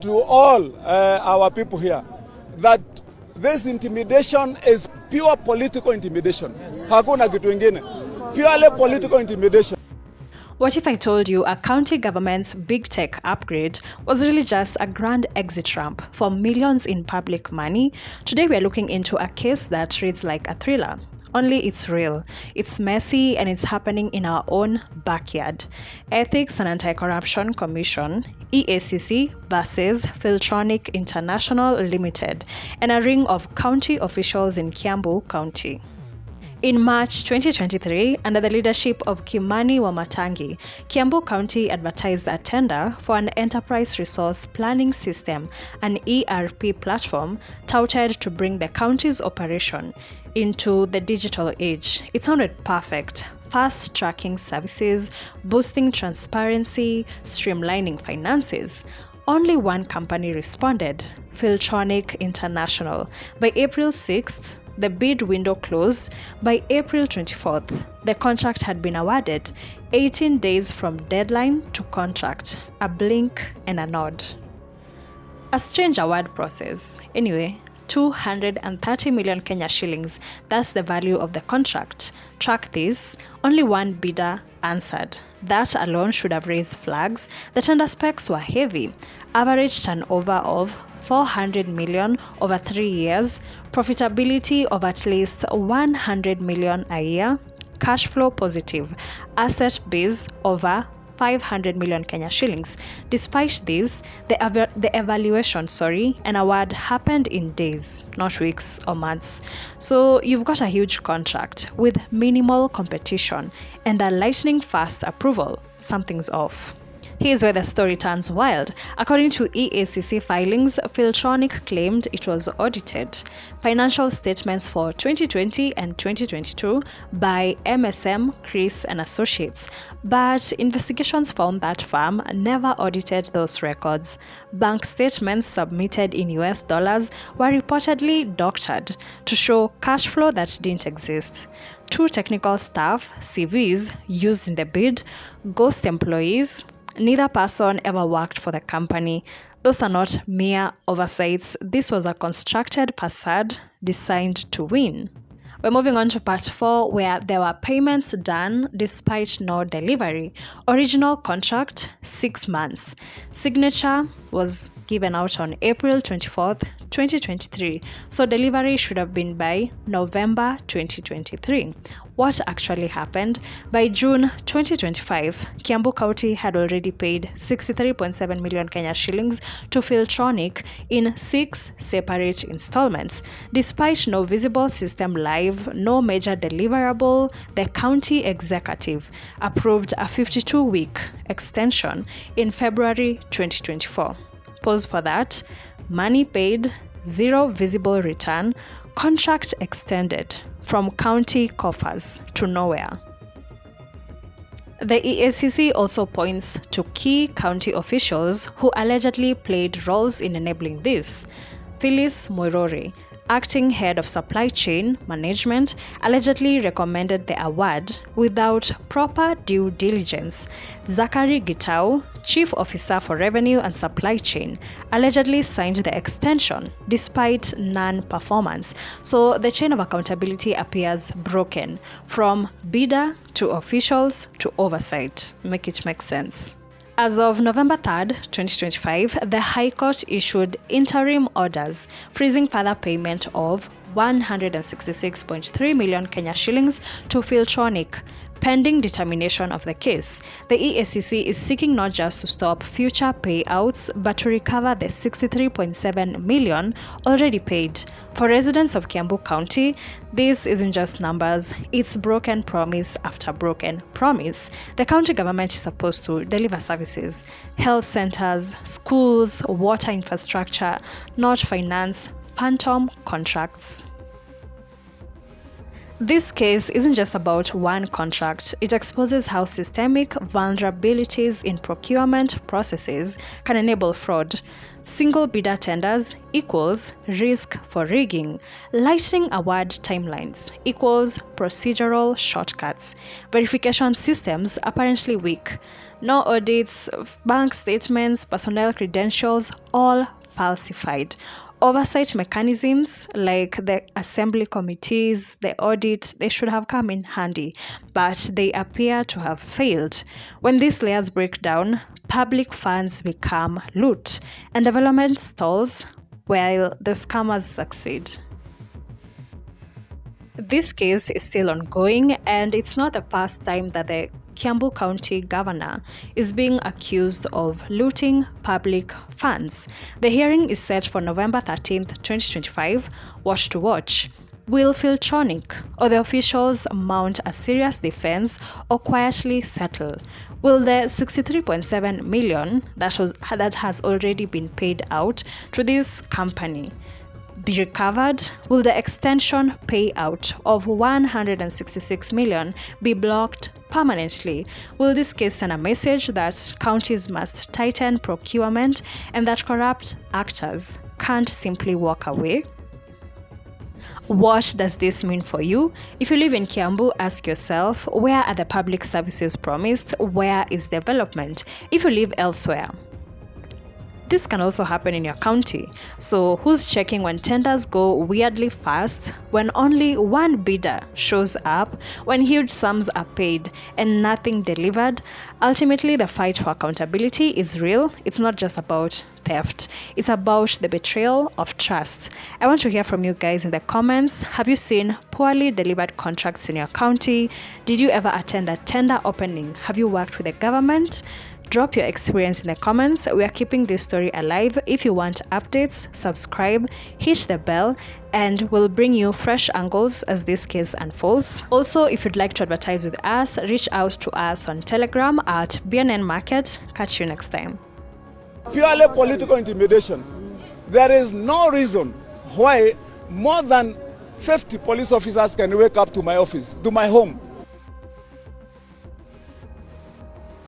To all our people here, that this intimidation is pure political intimidation. Hakuna kitu ingine. Purely political intimidation. What if I told you a county government's big tech upgrade was really just a grand exit ramp for millions in public money? Today we are looking into a case that reads like a thriller. Only it's real, it's messy, and it's happening in our own backyard. Ethics and Anti-Corruption Commission, EACC versus Filtronic International Limited, and a ring of county officials in Kiambu County. In March 2023, under the leadership of Kimani Wamatangi, Kiambu County advertised a tender for an enterprise resource planning system, an ERP platform touted to bring the county's operation into the digital age. It sounded perfect. Fast tracking services, boosting transparency, streamlining finances. Only one company responded, Filtronic International. By April 6th, the bid window closed. By April 24th, the contract had been awarded, 18 days from deadline to contract, a blink and a nod. A strange award process. Anyway, 230 million Kenya shillings, that's the value of the contract. Track this, only one bidder answered. That alone should have raised flags. The tender specs were heavy. Average turnover of 400 million over 3 years, profitability of at least 100 million a year, cash flow positive, asset base over 500 million Kenya shillings. Despite this, the evaluation and award happened in days, not weeks or months. So you've got a huge contract with minimal competition and a lightning fast approval. Something's off. Here's where the story turns wild. According to EACC filings, Filtronic claimed it was audited financial statements for 2020 and 2022 by MSM, Chris and Associates, but investigations found that firm never audited those records. Bank statements submitted in US dollars were reportedly doctored to show cash flow that didn't exist. 2 technical staff, CVs, used in the bid, ghost employees. Neither person ever worked for the company. Those are not mere oversights. This was a constructed facade designed to win. We're moving on to part 4, where there were payments done despite no delivery. Original contract, 6 months. Signature was given out on April 24th, 2023, so delivery should have been by November 2023. What actually happened? By June 2025, Kiambu County had already paid 63.7 million Kenya shillings to Filtronic in 6 separate installments. Despite no visible system live, no major deliverable, the county executive approved a 52-week extension in February 2024. Pause for that. Money paid, 0 visible return, contract extended from county coffers to nowhere. The EACC also points to key county officials who allegedly played roles in enabling this. Phyllis Moirori, acting head of supply chain management, allegedly recommended the award without proper due diligence. Zachary Gitau, chief officer for revenue and supply chain, allegedly signed the extension despite non-performance. So the chain of accountability appears broken, from bidder to officials to oversight. Make it make sense. As of November 3rd, 2025, the High Court issued interim orders freezing further payment of 166.3 million Kenya shillings to Filtronic, pending determination of the case. The EACC is seeking not just to stop future payouts, but to recover the 63.7 million already paid. For residents of Kiambu County, this isn't just numbers, it's broken promise after broken promise. The county government is supposed to deliver services, health centers, schools, water infrastructure, not finance phantom contracts. This case isn't just about one contract. It exposes how systemic vulnerabilities in procurement processes can enable fraud. Single bidder tenders equals risk for rigging. Lightning award timelines equals procedural shortcuts. Verification systems apparently weak. No audits, bank statements, personnel credentials, all falsified. Oversight mechanisms like the assembly committees, the audit, they should have come in handy, but they appear to have failed. When these layers break down, public funds become loot, and development stalls while the scammers succeed. This case is still ongoing, and it's not the first time that the Kiambu County Governor is being accused of looting public funds. The hearing is set for November 13th, 2025. Watch to watch. Will Filtronic or the officials mount a serious defense or quietly settle? Will the 63.7 million that has already been paid out to this company be recovered? Will the extension payout of 166 million be blocked permanently? Will this case send a message that counties must tighten procurement and that corrupt actors can't simply walk away? What does this mean for you? If you live in Kiambu, ask yourself, where are the public services promised? Where is development? If you live elsewhere, this can also happen in your county. So who's checking when tenders go weirdly fast, when only one bidder shows up, when huge sums are paid and nothing delivered? Ultimately, the fight for accountability is real. It's not just about theft. It's about the betrayal of trust. I want to hear from you guys in the comments. Have you seen poorly delivered contracts in your county? Did you ever attend a tender opening? Have you worked with the government? Drop your experience in the comments. We are keeping this story alive. If you want updates, subscribe, hit the bell, and we'll bring you fresh angles as this case unfolds. Also, if you'd like to advertise with us, reach out to us on Telegram at BNN Market. Catch you next time. Purely political intimidation. There is no reason why more than 50 police officers can wake up to my office, to my home,